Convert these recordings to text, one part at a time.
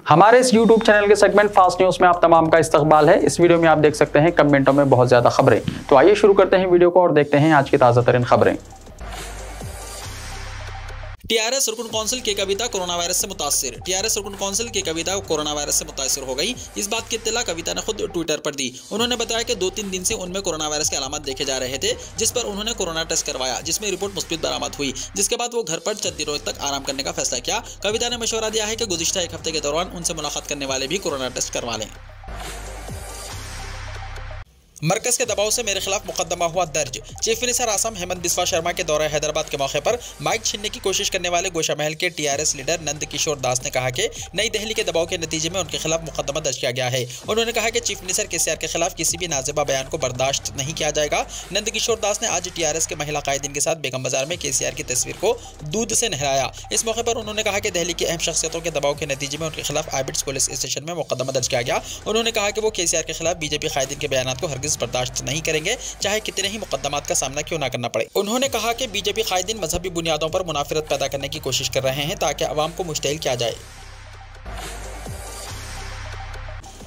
हमारे इस YouTube channel के सेगमेंट फास्ट न्यूज में आप तमाम का इस्तकबाल है। इस वीडियो में आप देख सकते हैं कमेंटों में बहुत ज्यादा खबरें। तो आइए शुरू करते हैं वीडियो को और देखते हैं आज की ताजा तरीन खबरें। टीआरएस रुकन कौंसिल की कविता कोरोना वायरस से मुतासिर। टीआरएस रुकन कौंसिल की कविता कोरोना वायरस से मुतासिर हो गई। इस बात की इत्तला कविता ने खुद ट्विटर पर दी। उन्होंने बताया कि 2-3 दिन से उनमें कोरोना वायरस के अलामत देखे जा रहे थे, जिस पर उन्होंने कोरोना टेस्ट करवाया, जिसमें रिपोर्ट मुस्बित बरामद हुई, जिसके बाद वो घर पर 4 दिनों तक आराम करने का फैसला किया। कविता ने मशवरा दिया है कि गुज़िश्ता 1 हफ्ते के दौरान उनसे मुलाकात करने वाले भी कोरोना टेस्ट करवा लें। मरकज के दबाव से मेरे खिलाफ मुकदमा हुआ दर्ज। चीफ मिनिस्टर आसाम हेमंत बिस्वा शर्मा के दौरे हैदराबाद के मौके पर माइक छीनने की कोशिश करने वाले गोशा महल के टीआरएस लीडर नंद किशोर दास ने कहा कि नई दिल्ली के दबाव के नतीजे में उनके खिलाफ मुकदमा दर्ज किया गया है। उन्होंने कहा कि चीफ मिनिस्टर केसीआर के खिलाफ किसी भी नाज़िबा बयान को बर्दाश्त नहीं किया जाएगा। नंद किशोर दास ने आज टीआरएस के महिला कायदीन के साथ बेगम बाजार में केसीआर की तस्वीर को दूध से नहलाया। इस मौके पर उन्होंने कहा कि दिल्ली की अहम शख्सियतों के दबाव के नतीजे में उनके खिलाफ आइबिट्स पुलिस स्टेशन में मुकदमा दर्ज किया गया। उन्होंने कहा कि वो केसीआर के खिलाफ बीजेपी कायदीन के बयान को हरगिज बर्दाश्त नहीं करेंगे, चाहे कितने ही मुकदमात का सामना क्यों ना करना पड़े। उन्होंने कहा कि बीजेपी कायदीन मजहबी बुनियादों पर मुनाफिरत पैदा करने की कोशिश कर रहे हैं ताकि अवाम को मुश्तइल किया जाए।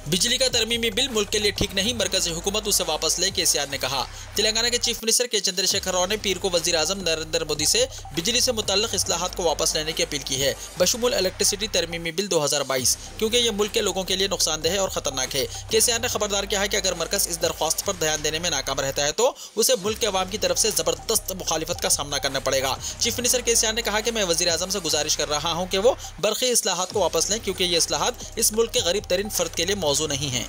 बिजली का तरमीमी बिल मुल्क के लिए ठीक नहीं, मरकज़ी हुकूमत उसे वापस ले, केसीआर ने कहा। तेलंगाना के चीफ मिनिस्टर के चंद्रशेखर राव ने पीर को वज़ीर आज़म नरेंद्र मोदी से बिजली से मुतल्लिक़ इस्लाहात को वापस लेने की अपील की है, बशमूल इलेक्ट्रिसिटी तरमीमी बिल 2022, क्योंकि यह मुल्क के लोगों के लिए नुकसानदेह और ख़तरनाक है। केसीआर ने खबरदार किया है कि अगर मरकज़ इस दरख्वास्त पर ध्यान देने में नाकाम रहता है तो उसे मुल्क के अवाम की तरफ से ज़बरदस्त मुखालिफत का सामना करना पड़ेगा। चीफ मिनिस्टर केसीआर ने कहा कि मैं वज़ीर आज़म से गुजारिश कर रहा हूँ कि वो बरक़ी इस्लाहात को वापस लें, क्योंकि ये इस्लाहात इस मुल्क के गरीब तरीन फ़र्द के लिए मौजू नहीं है।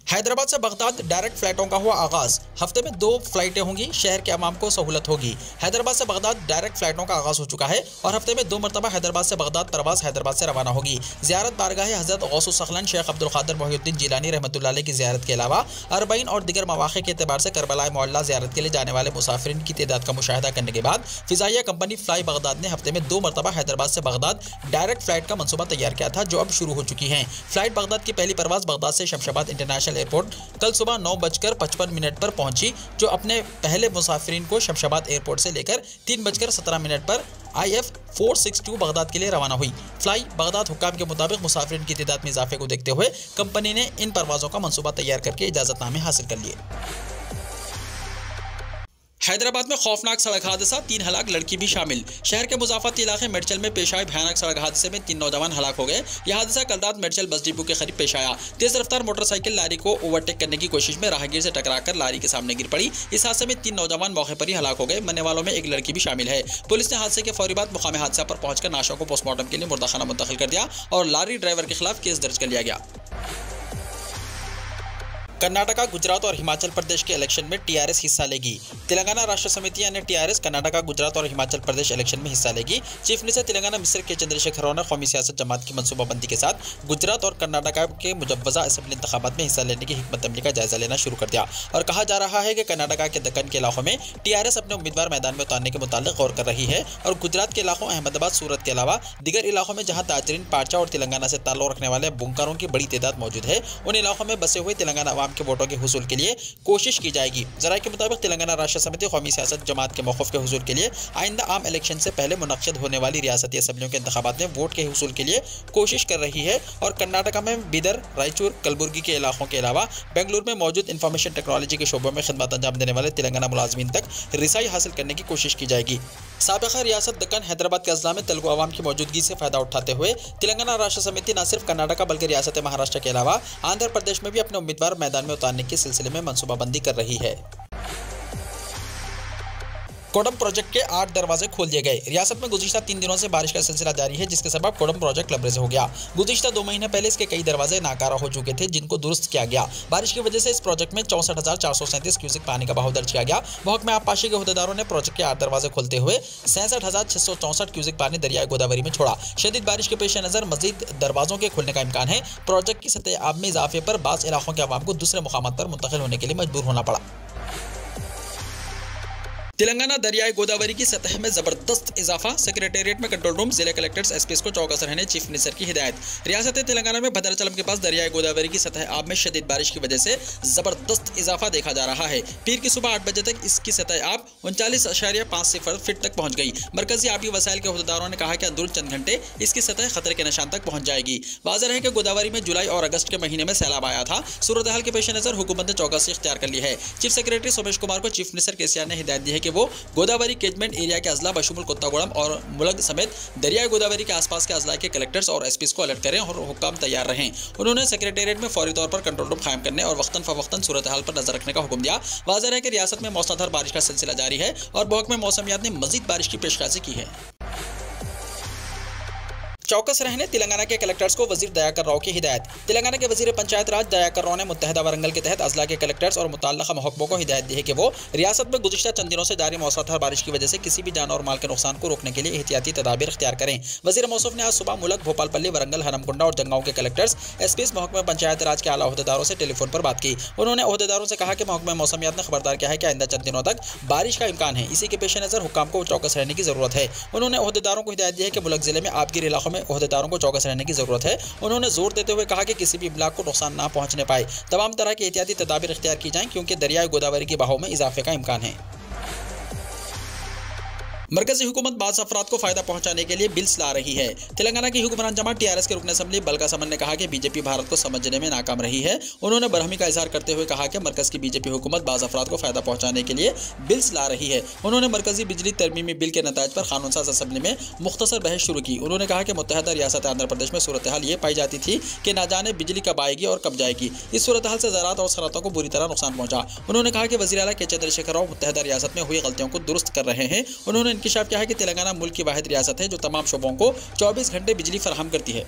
हैदराबाद से बगदाद डायरेक्ट फ्लाइटों का हुआ आगाज। हफ्ते में 2 फ्लाइटें होंगी, शहर के अवाम को सहूलत होगी। हैदराबाद से बगदाद डायरेक्ट फ्लाइटों का आगाज हो चुका है और हफ्ते में 2 मरतबा हैदराबाद से बगदाद परवास हैदराबाद से रवाना होगी। ज़ियारत बारगाह हज़रत गौसुस सखलन शेख अब्दुल क़ादिर मोहिउद्दीन जिलानी रहमतुल्लाह अलैह की ज़ियारत के अलावा अरबईन और दिगर मवाक़े के एतबार से करबला मोहल्ला ज़ियारत के लिए जाने वाले मुसाफिरीन की तादाद का मुशाहिदा करने के बाद फ़िज़ाइया कंपनी फ्लाई बगदाद ने हफ्ते में 2 मरतबा हैदराबाद से बगदाद डायरेक्ट फ्लाइट का मनसूबा तैयार किया था, जो अब शुरू हो चुकी है। फ्लाइट बगदाद की पहली परवाज़ बगदाद से शमशाबाद इंटरनेशनल एयरपोर्ट कल सुबह 9:55 पर पहुंची, जो अपने पहले मुसाफिरीन को शमशाबाद एयरपोर्ट से लेकर 3:17 पर IF 462 बगदाद के लिए रवाना हुई। फ्लाई बगदाद हुक्काम के मुताबिक मुसाफिरीन की तादाद में इजाफे को देखते हुए कंपनी ने इन परवाज़ों का मनसूबा तैयार करके इजाज़तनामे हासिल कर लिए। हैदराबाद में खौफनाक सड़क हादसा, 3 हलाक, लड़की भी शामिल। शहर के मुजाफती इलाके मेडचल में पेश आए भयानक सड़क हादसे में 3 नौजवान हलाक हो गए। यह हादसा कल रात मेडचल बस डिपो के करीब पेश आया। तेज रफ्तार मोटरसाइकिल लारी को ओवरटेक करने की कोशिश में राहगीर से टकराकर लारी के सामने गिर पड़ी। इस हादसे में 3 नौजवान मौके पर ही हलाक हो गए। मरने वालों में एक लड़की भी शामिल है। पुलिस ने हादसे के फौरी बाद मुकामी हादसा पर पहुंचकर नाशों को पोस्टमार्टम के लिए मुर्दाखाना मुंतकिल कर दिया और लारी ड्राइवर के खिलाफ केस दर्ज कर लिया गया। कर्नाटका, गुजरात और हिमाचल प्रदेश के इलेक्शन में टीआरएस हिस्सा लेगी। तेलंगाना राष्ट्र समिति यानी टीआरएस कर्नाटका, गुजरात और हिमाचल प्रदेश इलेक्शन में हिस्सा लेगी। चीफ मिनिस्टर तेलंगाना मिस्टर के चंद्रशेखर राव ने कौमी सियासत जमात की मनसूबाबंदी के साथ गुजरात और कर्नाटका के मुजव्वज़ा असेंबली इंतखाबात में हिस्सा लेने की हिकमत अमली का जायजा लेना शुरू कर दिया और कहा जा रहा है कि कर्नाटका के दक्कन के इलाकों में टीआरएस अपने उम्मीदवार मैदान में उतारने के मुतालिक गौर कर रही है और गुजरात के इलाकों अहमदाबाद, सूरत के अलावा दिगर इलाकों में जहाँ ताजरीन, पार्चा और तेलंगाना से ताल्लुक़ रखने वाले बुनकरों की बड़ी तादाद मौजूद है, उन इलाकों में बसे हुए तेलंगाना अवाम के वोटों के हुसूल के लिए कोशिश की जाएगी। ज़राए के मुताबिक तेलंगाना राष्ट्र समिति कौमी सियासत जमात के मौक़िफ़ के हुसूल के लिए आइंदा आम इलेक्शन से पहले मुनक़्क़िद होने वाली रियासती असम्बलियों के इंतखाबात में वोट के हुसूल के लिए कोशिश कर रही है और कर्नाटका में बीदर, रायचूर, कलबुर्गी के इलाकों के अलावा बेंगलुरु में मौजूद इंफॉर्मेशन टेक्नोलॉजी के शोबों में खिदमत अंजाम देने वाले तेलंगाना मुलाजमीन तक रिसाई हासिल करने की कोशिश की जाएगी। साबिक़ा रियासत दक्कन हैदराबाद के अज़ला में तेलुगु अवाम की मौजूदगी से फ़ायदा उठाते हुए तेलंगाना राष्ट्र समिति न सिर्फ कर्नाटका बल्कि रियासत महाराष्ट्र के अलावा आंध्र प्रदेश में भी अपने उम्मीदवार मैदान में उतारने के सिलसिले में मनसूबाबंदी कर रही है। कोडम प्रोजेक्ट के 8 दरवाजे खोल दिए गए। रियासत में गुज़िश्ता 3 दिनों से बारिश का सिलसिला जारी है, जिसके सबब कोडम प्रोजेक्ट लबरेज हो गया। गुज़िश्ता 2 महीने पहले इसके कई दरवाजे नाकारा हो चुके थे, जिनको दुरुस्त किया गया। बारिश की वजह से इस प्रोजेक्ट में 64,437 क्यूसेक पानी का बहाव दर्ज किया गया। महकमा आबपाशी के अहदेदारों ने प्रोजेक्ट के 8 दरवाजे खोलते हुए 66,664 क्यूसेक पानी दरियाए गोदावरी में छोड़ा। शदीद बारिश के पेश नज़र मजीद दरवाजों के खुलने का इम्कान है। प्रोजेक्ट की सतह आब में इजाफे पर बाज़ इलाकों के अवाम को दूसरे मुकामात पर मुंतकिल होने के लिए मजबूर होना पड़ा। तेलंगाना दरियाई गोदावरी की सतह में जबरदस्त इजाफा, सेक्रेटेरिएट में कंट्रोल रूम, जिला कलेक्टर्स एसपीएस को चौकस रहने चीफ मिनिस्टर की हिदायत। रियासत तेलंगाना में भद्राचलम के पास दरियाई गोदावरी की सतह आब में शदीद बारिश की वजह से जबरदस्त इजाफा देखा जा रहा है। पीर की सुबह 8 बजे तक इसकी सतह आब 39.50 फीट तक पहुंच गई। मरकजी आबी वसाइल के अहदेदारों ने कहा कि अंदर चंद घंटे इसकी सतह खतरे के निशान तक पहुंच जाएगी। वाज़ेह है कि गोदावरी में जुलाई और अगस्त के महीने में सैलाब आया था। सूरत हाल के पेश नजर हुकूमत ने चौकसी इख्तियार कर ली है। चीफ सेक्रेटरी सोमेश कुमार को चीफ मिनिस्टर केसीआर ने हिदायत दी है कि वो गोदावरी कैचमेंट एरिया के अजला बशुमुल कोत्तागुड़म और मुलग समेत दरियाई गोदावरी के आसपास के अजला के कलेक्टर्स और एसपीस को अलर्ट करें और हुक्म तैयार रहें। उन्होंने सेक्रेटेरिएट में फौरी तौर पर कंट्रोल रूम कायम करने और वक्तन फवक्तन सूरत हाल पर नजर रखने का हुक्म दिया। वाज़ेह है कि रियासत में मौसलाधार बारिश का सिलसिला जारी है और महकमा मौसमियात ने मजीद बारिश की पेशकशी की है। चौकस रहने तेलंगाना के कलेक्टर्स को वजीर दयाकर राव की हिदायत। तेलंगाना के वजीर पंचायत राज दयाकर राव ने मुत्तहदा वरंगल के तहत अजला के कलेक्टर्स और मुतल्लिका महकमों को हिदायत दी है कि वो रियासत में गुज़िश्ता चंद दिनों से जारी मौसलाधार बारिश की वजह से किसी भी जान और माल के नुकसान को रोकने के लिए एहतियाती तदाबीर इख्तियार करें। वजीर मौसूफ ने आज सुबह मुलक, भोपालपल्ली, वरंगल, हनमकुंडा और जंगांव के कलेक्टर्स, एसपीएस, महकमा पंचायत राज के आला अहदेदारों से टेलीफोन पर बात की। उन्होंने अहदेदारों से कहा कि महकमा मौसमियात ने खबरदार किया है कि आइंदा चंद दिनों तक बारिश का इम्कान है। इसी के पेश नज़र हुक्काम को चौकस रहने की जरूरत है। उन्होंने अहदेदारों को हिदायत दी है कि मुलक जिले में आबगिर इलाकों में अहदेदारों को चौकस रहने की जरूरत है। उन्होंने जोर देते हुए कहा कि किसी भी इब्लाग को नुकसान ना पहुंचने पाए। तमाम तरह की एहतियाती तदाबीर इख्तियार की जाएं क्योंकि दरियाई गोदावरी के बहाव में इजाफे का इम्कान है। मरकजी हुकूमत बाज़ अफराद को फायदा पहुंचाने के लिए बिल्स ला रही है। तेलंगाना की हुक्मरान जमात टीआरएस के रुकन असम्बली बलका समन ने कहा कि बीजेपी भारत को समझने में नाकाम रही है। उन्होंने बरहमी का इजहार करते हुए कहा कि मरकज की बीजेपी हुकूमत बाज़ अफराद को फायदा पहुंचाने के लिए बिल्स ला रही है। उन्होंने मरकजी बिजली तरमीमी बिल के नतायज पर कानून साज असम्बली में मुख्तसर बहस शुरू की। उन्होंने कहा कि मुत्तहदा रियासत आंध्र प्रदेश में सूरत हाल ये पाई जाती थी कि ना जाने बिजली कब आएगी और कब जाएगी। इस सूरत हाल से ज़राअत और सनअतों को बुरी तरह नुकसान पहुंचा। उन्होंने कहा कि वज़ीर आला के चंद्रशेखर राव मुत्तहदा रियासत में हुई गलतियों को दुरुस्त कर रहे हैं। उन्होंने इंकिशाफ किया है कि तेलंगाना मुल्क की वाहिद रियासत है जो तमाम शोबों को 24 घंटे बिजली फराहम करती है।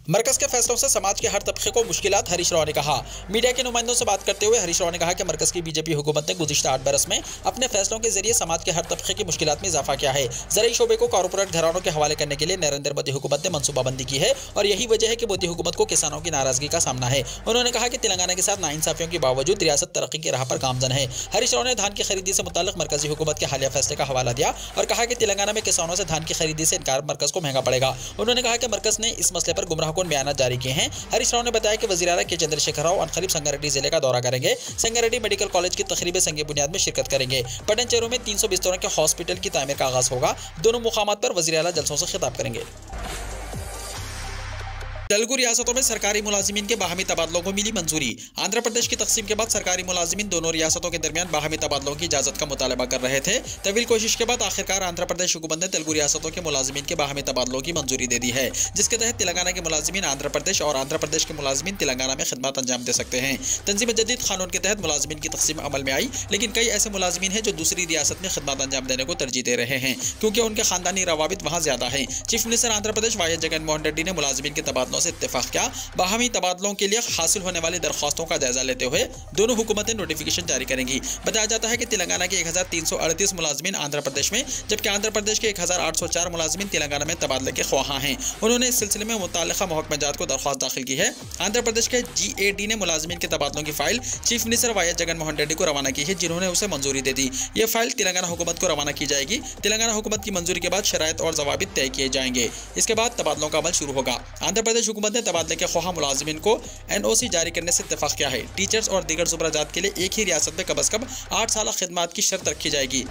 मरकज के फैसलों से समाज के हर तबके को मुश्किलात, हरीश राव ने कहा। मीडिया के नुमाइंदों से बात करते हुए हरीश राव ने कहा कि मरकज की बीजेपी हुकूमत ने गुज़िश्ता 8 बरस में अपने फैसलों के जरिए समाज के हर तबके की मुश्किलात में इजाफा किया है। ज़राई शोबे को कॉर्पोरेट घरानों के हवाले करने के लिए नरेंद्र मोदी हुकूमत ने मनसूबाबंदी की है और यही वजह है कि मोदी हुकूमत को किसानों की नाराजगी का सामना है। उन्होंने कहा कि तेलंगाना के साथ नाइंसाफियों के बावजूद रियासत तरक्की की राह पर गामजन है। हरीश राव ने धान की खरीदी से मुताल्लिक मरकजी हुकूमत के हालिया फैसले का हवाला दिया और कहा कि तेलंगाना में किसानों से धान की खरीदी से इनकार मरकज को महंगा पड़ेगा। उन्होंने कहा कि मरकज ने इस मसले पर गुमराहकुन बयान जारी किए हैं। हरीश राव ने बताया कि वज़ीर आला के चंद्रशेखर राव अनकरीब संगारेड्डी जिले का दौरा करेंगे। संगारेड्डी मेडिकल कॉलेज की तकरीब संगे बुनियाद में शिरकत करेंगे। पटनचेरू में 300 बिस्तरों के हॉस्पिटल की तामीर का आगाज होगा। दोनों मुकामात पर वज़ीर आला जलसों से खिताब करेंगे। तेलुगु रियासतों में सरकारी मुलाजिमीन के बाहमी तबादलों को मिली मंजूरी। आंध्र प्रदेश की तकसीम के बाद सरकारी मुलाजिमीन दोनों रियासतों के दरमियान बाहमी तबादलों की इजाजत का मुतालबा कर रहे थे। तवील कोशिश के बाद आखिरकार आंध्र प्रदेश हुकूमत ने तेलुगु रियासतों के मुलाजिमीन के बाहमी तबादलों की मंजूरी दे दी है, जिसके तहत तेलंगाना के मुलाजिमीन आंध्र प्रदेश और आंध्र प्रदेश के मुलाजिमीन तेलंगाना में खिदमत अंजाम दे सकते हैं। तंजीम जदीद कानून के तहत मुलाजिमीन की तकसीम अमल में आई, लेकिन कई ऐसे मुलाजिमीन हैं जो दूसरी रियासत में खिदमत अंजाम देने को तरजीह दे रहे हैं क्योंकि उनके खानदानी रवाबित वहाँ ज्यादा हैं। Chief minister Andhra Pradesh Y Jaganmohan Reddy ने मुलाजिमीन के तबादलों से इत्तेफाक किया। बाहमी तबादलों के लिए हासिल होने वाली दरख्वास्तों का जायजा लेते हुए दोनों हुकूमतें नोटिफिकेशन जारी करेंगी। बताया जाता है कि तेलंगाना के 1338 मुलाजिमीन आंध्र प्रदेश में, जबकि आंध्र प्रदेश के 1804 मुलाजिमीन तेलंगाना में तबादले के ख्वाहां हैं। उन्होंने इस सिलसिले में मुताल्लिका महकमा को दरख्वास्त दाखिल की है। आंध्र प्रदेश के GAD ने मुलाजिमीन के तबादलों की file chief minister Y Jaganmohan Reddy को रवाना की है, जिन्होंने उसे मंजूरी दे दी। यह फाइल तेलंगाना हुकूमत को रवाना की जाएगी। तेलंगाना हुकूमत की मंजूरी के बाद शराइत और जवाबित तय किए जाएंगे। इसके बाद तबादलों का अमल शुरू होगा। आंध्र प्रदेश हुकूमत ने तबादले के ख्वाहा मुलाजिमीन को NOC जारी करने से इत्तेफाक किया है। टीचर्स और दीगर ज़ुमराजात के लिए एक ही रियासत में कम अज़ कम 8 साल खिदमत की शर्त रखी जाएगी।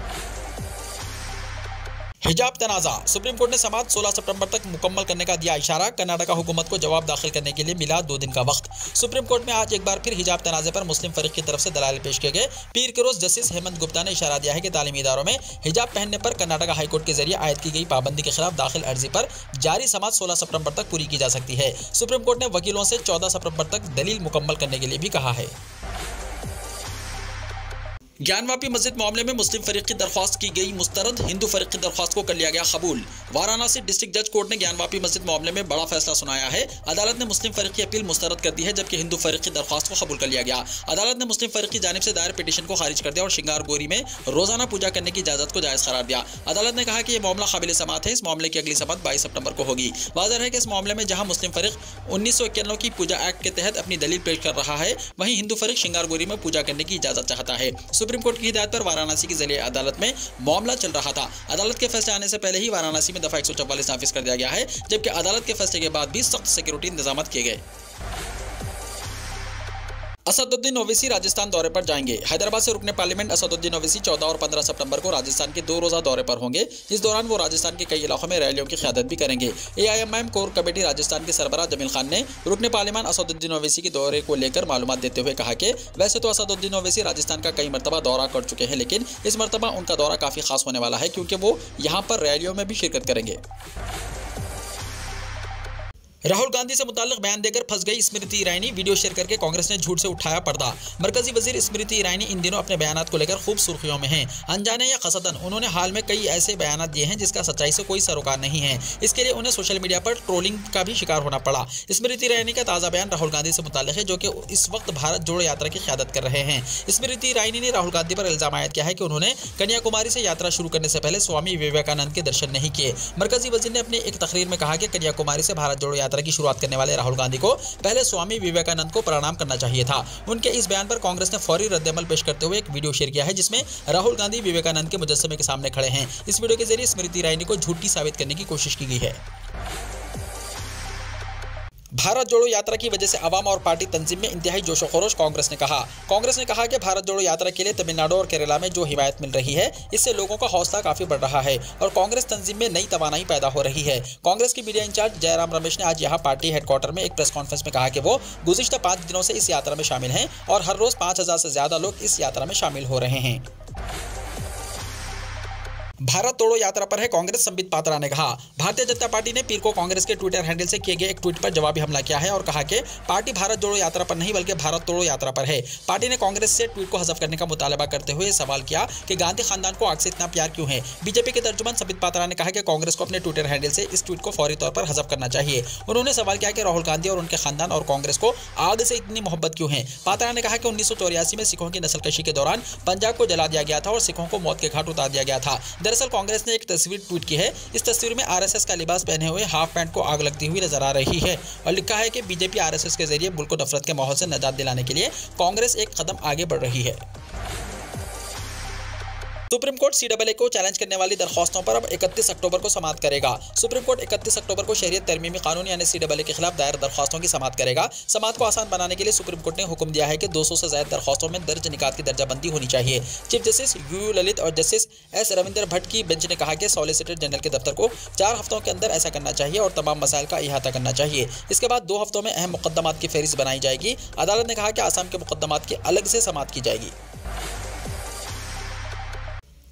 हिजाब तनाज़ा, सुप्रीम कोर्ट ने समाअत 16 सितंबर तक मुकम्मल करने का दिया इशारा। कर्नाटका हुकूमत को जवाब दाखिल करने के लिए मिला 2 दिन का वक्त। सुप्रीम कोर्ट में आज एक बार फिर हिजाब तनाज़े पर मुस्लिम फरीक की तरफ से दलाइल पेश किए गए। पीर के रोज जस्टिस हेमंत गुप्ता ने इशारा दिया है कि तालीमी इदारों में हिजाब पहनने पर कर्नाटका हाईकोर्ट के जरिए आयद की गई पाबंदी के खिलाफ दाखिल अर्जी पर जारी समाअत 16 सितंबर तक पूरी की जा सकती है। सुप्रीम कोर्ट ने वकीलों से 14 सितंबर तक दलील मुकम्मल करने के लिए भी कहा है। ज्ञानवापी मस्जिद मामले में मुस्लिम फरीक की दरख्वास्त की गई मुस्तरद, हिंदू फरीक की दरख्वास्त को कर लिया गया कबूल। वाराणसी डिस्ट्रिक्ट जज कोर्ट ने ज्ञानवापी मस्जिद मामले में बड़ा फैसला सुनाया है। अदालत ने मुस्लिम फरीक की अपील मुस्तरद कर दी है, जबकि हिंदू फरीक की दरख्वास्त को कबूल कर लिया गया। अदालत ने मुस्लिम फरीक की जानिब से दायर पिटीशन को खारिज कर दिया और श्रृंगार गोरी में रोजाना पूजा करने की इजाजत को जायज करार दिया। अदालत ने कहा कि यह मामला काबिल समाअत है। इस मामले की अगली समाअत 22 सितंबर को होगी। वाज़ेह है कि इस मामले में जहां मुस्लिम फरीक 1991 की पूजा एक्ट के तहत अपनी दलील पेश कर रहा है, वहीं हिंदू फरीक श्रृंगार गोरी में पूजा करने की इजाजत चाहता है। सुप्रीम कोर्ट की हिदायत पर वाराणसी की ज़िले अदालत में मामला चल रहा था। अदालत के फैसले आने से पहले ही वाराणसी में दफा 144 नाफिज कर दिया गया है, जबकि अदालत के फैसले के बाद भी सख्त सिक्योरिटी इंतजाम किए गए। असदुद्दीन ओवैसी राजस्थान दौरे पर जाएंगे। हैदराबाद से रुकने पार्लियामेंट असदुद्दीन ओवैसी 14 और 15 सितंबर को राजस्थान के 2 रोजा दौरे पर होंगे। इस दौरान वो राजस्थान के कई इलाकों में रैलियों की क़यादत भी करेंगे। AIMIM कोर कमेटी राजस्थान के सरबराह जमील खान ने रुकने पार्लियामेंट असदुद्दीन ओवैसी के दौरे को लेकर मालूमात देते हुए कहा कि वैसे तो असदुद्दीन ओवैसी राजस्थान का कई मरतबा दौरा कर चुके हैं, लेकिन इस मरतबा उनका दौरा काफ़ी खास होने वाला है, क्योंकि वो यहाँ पर रैलियों में भी शिरकत करेंगे। राहुल गांधी से मुताल्लिक बयान देकर फंस गई स्मृति ईरानी, वीडियो शेयर करके कांग्रेस ने झूठ से उठाया पर्दा। मरकजी वजीर स्मृति ईरानी इन दिनों अपने बयानात को लेकर खूब सुर्खियों में हैं। अनजाने या कसदन उन्होंने हाल में कई ऐसे बयानात दिए हैं जिसका सच्चाई से कोई सरोकार नहीं है। इसके लिए उन्हें सोशल मीडिया पर ट्रोलिंग का भी शिकार होना पड़ा। स्मृति ईरानी का ताज़ा बयान राहुल गांधी से मुताल्लिक है, जो कि इस वक्त भारत जोड़ो यात्रा की क़यादत कर रहे हैं। स्मृति ईरानी ने राहुल गांधी पर इल्जाम आयद किया है कि उन्होंने कन्याकुमारी से यात्रा शुरू करने से पहले स्वामी विवेकानंद के दर्शन नहीं किए। मरकजी वजीर ने अपनी एक तकरीर में कहा कि कन्याकुमारी से भारत जोड़ो यात्रा की शुरुआत करने वाले राहुल गांधी को पहले स्वामी विवेकानंद को प्रणाम करना चाहिए था। उनके इस बयान पर कांग्रेस ने फौरी रद्द-ए-अमल पेश करते हुए एक वीडियो शेयर किया है, जिसमें राहुल गांधी विवेकानंद के मुजस्समे के सामने खड़े हैं। इस वीडियो के जरिए स्मृति ईरानी को झूठी साबित करने की कोशिश की गई है। भारत जोड़ो यात्रा की वजह से अवाम और पार्टी तंजीम में इंतहाई जोशो खरोश, कांग्रेस ने कहा कि भारत जोड़ो यात्रा के लिए तमिलनाडु और केरला में जो हिमायत मिल रही है, इससे लोगों का हौसला काफी बढ़ रहा है और कांग्रेस तंजीम में नई तवानाई पैदा हो रही है। कांग्रेस की मीडिया इंचार्ज जयराम रमेश ने आज यहाँ पार्टी हेडक्वार्टर में एक प्रेस कॉन्फ्रेंस में कहा कि वो गुज़िश्ता 5 दिनों से इस यात्रा में शामिल हैं और हर रोज 5000 से ज्यादा लोग इस यात्रा में शामिल हो रहे हैं। भारत तोड़ो यात्रा पर है कांग्रेस, संबित पात्रा ने कहा। भारतीय जनता पार्टी ने पीर को कांग्रेस के ट्विटर हैंडल से किए गए एक ट्वीट पर जवाबी हमला किया है और कहा कि पार्टी भारत जोड़ो यात्रा पर नहीं बल्कि भारत तोड़ो यात्रा पर है। पार्टी ने कांग्रेस से ट्वीट को हज़फ करने का मुतालबा करते हुए सवाल किया कि गांधी खानदान को आग से इतना प्यार क्यों है। बीजेपी के तर्जुमान संबित पात्रा ने कहा कि कांग्रेस को अपने ट्विटर हैंडल से इस ट्वीट को फौरी तौर पर हज़फ करना चाहिए। उन्होंने सवाल किया कि राहुल गांधी और उनके खानदान और कांग्रेस को आग से इतनी मोहब्बत क्यों है। पात्रा ने कहा कि 1984 में सिखों की नस्लकशी के दौरान पंजाब को जला दिया गया था और सिखों को मौत के घाट उतार दिया गया था। दरअसल कांग्रेस ने एक तस्वीर ट्वीट की है। इस तस्वीर में आरएसएस का लिबास पहने हुए हाफ पैंट को आग लगती हुई नजर आ रही है और लिखा है कि बीजेपी आरएसएस के जरिए मुल्क को नफरत के माहौल से निजात दिलाने के लिए कांग्रेस एक कदम आगे बढ़ रही है। सुप्रीम कोर्ट CAA को चैलेंज करने वाली दरख्वास्तों पर अब 31 अक्टूबर को समाअत करेगा। सुप्रीम कोर्ट 31 अक्टूबर को शरीयत तरमीमी कानून यानी CAA के खिलाफ दायर दरख्वास्तों की समाअत करेगा। समाअत को आसान बनाने के लिए सुप्रीम कोर्ट ने हुक्म दिया है कि 200 से ज्यादा दरख्वास्तों में दर्ज निकात की दर्जाबंदी होनी चाहिए। चीफ जस्टिस UU ललित और जस्टिस S रविंदर भट्ट की बेंच ने कहा कि सॉलिसिटर जनरल के दफ्तर को 4 हफ्तों के अंदर ऐसा करना चाहिए और तमाम मसाइल का इहाता करना चाहिए। इसके बाद 2 हफ्तों में अहम मुकद्दमात की फहरिस्त बनाई जाएगी। अदालत ने कहा कि आसाम के मुकद्दमात की अलग से समाअत की जाएगी।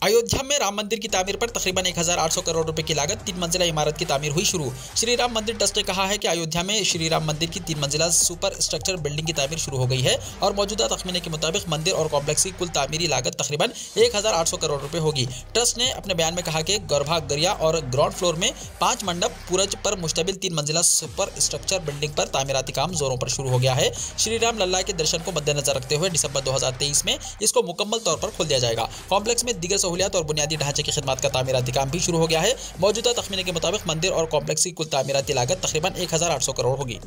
अयोध्या में राम मंदिर की तामीर पर तकरीबन 1800 करोड़ रुपए की लागत 3 मंजिला इमारत की तामीर हुई शुरू। श्री राम मंदिर ट्रस्ट ने कहा है कि अयोध्या में श्री राम मंदिर की 3 मंजिला सुपर स्ट्रक्चर बिल्डिंग की तामीर शुरू हो गई है और मौजूदा तखमीने के मुताबिक मंदिर और कॉम्प्लेक्स की कुल तामीरी लागत तकरीबन 1800 करोड़ रुपए होगी। ट्रस्ट ने अपने बयान में कहा कि गर्भगृह और ग्राउंड फ्लोर में 5 मंडप पूरज पर मुश्तमिल 3 मंजिला सुपर स्ट्रक्चर बिल्डिंग पर तामीराती काम जोरों पर शुरू हो गया है। श्री राम लल्ला के दर्शन को मद्देनजर रखते हुए दिसंबर 2023 में इसको मुकम्मल तौर पर खोल दिया जाएगा। कॉम्प्लेक्स में दीगर सहूलियात और बुनियादी ढांचे की खिदमत का तामीराती काम भी शुरू हो गया है। मौजूदा तखमीने के मुताबिक मंदिर और कॉम्प्लेक्स की कुल तामीराती लागत तकरीबन 1800 करोड़ होगी।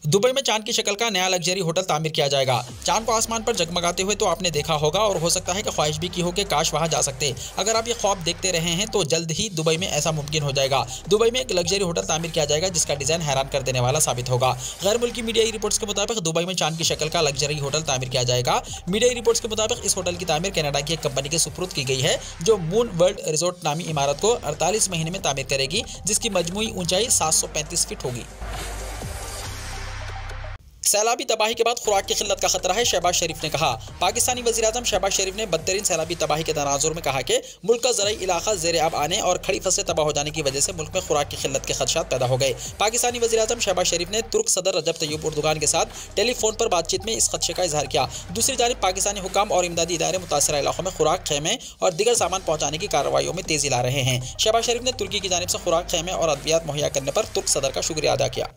दुबई में चांद की शक्ल का नया लग्जरी होटल तामीर किया जाएगा। चांद को आसमान पर जगमगाते हुए तो आपने देखा होगा और हो सकता है कि ख्वाहिश भी की हो कि काश वहां जा सकते। अगर आप ये ख्वाब देखते रहे हैं तो जल्द ही दुबई में ऐसा मुमकिन हो जाएगा। दुबई में एक लग्जरी होटल तामीर किया जाएगा जिसका डिजाइन हैरान कर देने वाला साबित होगा। गैर मुल्की मीडियाई रिपोर्ट्स के मुताबिक दुबई में चांद की शक्ल का लग्जरी होटल तामीर किया जाएगा। मीडियाई रिपोर्ट्स के मुताबिक इस होटल की तामीर कनाडा की एक कंपनी के सुपुर्द की गई है, जो मून वर्ल्ड रिजोर्ट नामी इमारत को 48 महीने में तामीर करेगी, जिसकी मजमूई ऊंचाई 735 फीट होगी। सैलाबी तबाही के बाद खुराक की किल्लत का खतरा है, शहबाज शरीफ ने कहा। पाकिस्तानी वज़ीर-ए-आज़म शहबाज शरीफ ने बदतरीन सैलाबी तबाही के तनाजुर में कहा कि मुल्क का ज़राई इलाका ज़ेर आब आने और खड़ी फसलें तबाह हो जाने की वजह से मुल्क में खुराक की किल्लत के खदशात पैदा हो गए। पाकिस्तानी वज़ीर-ए-आज़म शहबाज शरीफ ने तुर्क सदर रजब तय्यब उर्दुगान के साथ टेलीफोन पर बातचीत में इस खदशे का इजहार किया। दूसरी जानिब पाकिस्तानी हुकाम और इमदादी इदारे मुतासरा इलाकों में खुराक, खेमे और दीगर सामान पहुंचाने की कार्रवाइयों में तेजी ला रहे हैं। शहबाज शरीफ ने तुर्की की जानिब से खुराक, खेमे और अद्वियात मुहैया करने पर तुर्क सदर का शुक्रिया अदा किया।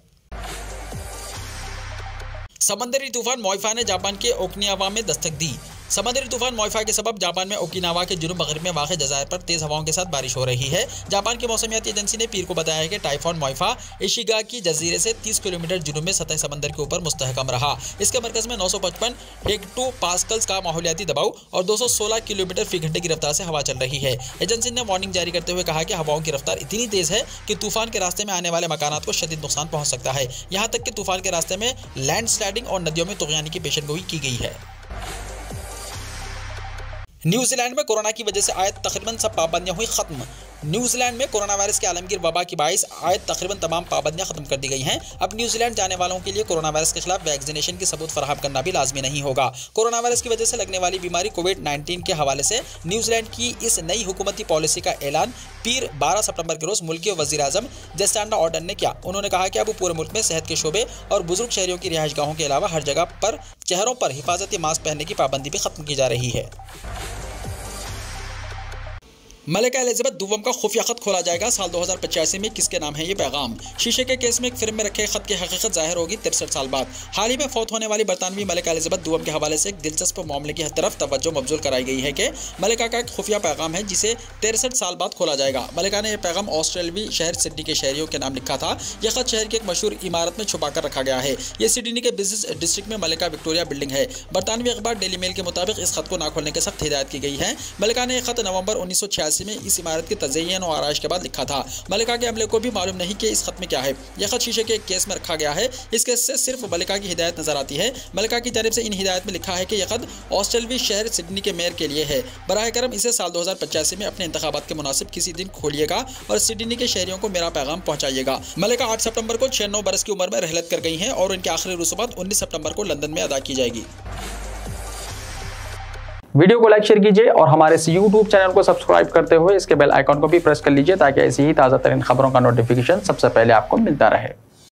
समंदरी तूफान मोइफा ने जापान के ओकिनावा में दस्तक दी। समंदरी तूफान मोइफा के सबब जापान में ओकिनावा के जुनूब मगरिब में वाक़ जज़ायर पर तेज़ हवाओं के साथ बारिश हो रही है। जापान की मौसमियाती एजेंसी ने पीर को बताया है कि टाइफॉन मोइफा इशिगाकी जजीरे से 30 किलोमीटर जुनूब में सतह समंदर के ऊपर मुस्तहकम रहा। इसके मरकज़ में 955 हेक्टोपास्कल्स का माहौलियाती दबाव और 216 किलोमीटर फी घंटे की रफ्तार से हवा चल रही है। एजेंसी ने वार्निंग जारी करते हुए कहा कि हवाओं की रफ्तार इतनी तेज़ है कि तूफान के रास्ते में आने वाले मकानात को शदीद नुकसान पहुँच सकता है। यहाँ तक कि तूफान के रास्ते में लैंड स्लाइडिंग और नदियों में तुग़यानी की पेशेनगोई की गई है। न्यूजीलैंड में कोरोना की वजह से आयत तकरीबन सब पाबंदियां हुई खत्म। न्यूजीलैंड में कोरोना वायरस के आलमगीर वबा की बाइस आयत तकरीबन तमाम पाबंदियां खत्म कर दी गई हैं। अब न्यूजीलैंड जाने वालों के लिए कोरोना वायरस के खिलाफ वैक्सीनेशन की सबूत फराहम करना भी लाजमी नहीं होगा। कोरोना वायरस की वजह से लगने वाली बीमारी कोविड-19 के हवाले से न्यूजीलैंड की इस नई हुकूमती पॉलिसी का ऐलान पीर 12 सितंबर के रोज़ मुल्क के वज़ीर-ए-आज़म जैसिंडा आर्डर्न ने किया। उन्होंने कहा कि अब पूरे मुल्क में सेहत के शोबे और बुजुर्ग शहरियों की रिहाइश गाहों के अलावा हर जगह पर चेहरों पर हिफाजती मास्क पहनने की पाबंदी भी खत्म की जा रही है। मलिका एलिज़ाबेथ दुवम का खुफिया खत खोला जाएगा, साल 2085 में किसके नाम है ये पैगाम। शीशे के केस में एक फिल्म में रखे खत की हकीकत जाहिर होगी 63 साल बाद। हाल ही में फौत होने वाली बरतानवी मलिका एलिज़ाबेथ दुवम के हवाले से एक दिलचस्प मामले की तरफ तवज्जो मबजूल कराई गई है कि मलिका का एक खुफिया पैगाम है जिसे 63 साल बाद खोला जाएगा। मलिका ने यह पैगाम ऑस्ट्रेलियावी शहर सिडनी के शहरियों के नाम लिखा था। यह खत शहर की एक मशहूर इमारत में छुपा कर रखा गया है। यह सिडनी के बिजनेस डिस्ट्रिक्ट में मलिका विक्टोरिया बिल्डिंग है। बरतानवी अखबार डेली मेल के मुताबिक इस खत को ना खोलने की सख्त हिदायत की गई है। मलिका ने यह खत नवंबर 1986 में इस इमारत तज़य्युन और आराइश के बाद लिखा था। मलिका के अमले को भी मालूम नहीं कि इस खत में क्या है। यह खत शीशे के एक केस में रखा गया है। इस केस से सिर्फ मलिका की हिदायत नजर आती है। मलिका की जानिब से इन हिदायत में लिखा है कि यह खत ऑस्ट्रेलियावी शहर सिडनी के मेयर के लिए है। बराह करम इसे साल 2085 में अपने इंतखाबात के मुनासिब किसी दिन खोलिएगा और सिडनी के शहरियों को मेरा पैगाम पहुंचाइएगा। मलिका 8 सितंबर को 96 बरस की उम्र में रहलत कर गई हैं और उनकी आखिरी रसूमात 19 सितंबर को लंदन में अदा की जाएगी। वीडियो को लाइक शेयर कीजिए और हमारे इस YouTube चैनल को सब्सक्राइब करते हुए इसके बेल आइकॉन को भी प्रेस कर लीजिए ताकि ऐसी ही ताज़ा तरीन खबरों का नोटिफिकेशन सबसे पहले आपको मिलता रहे।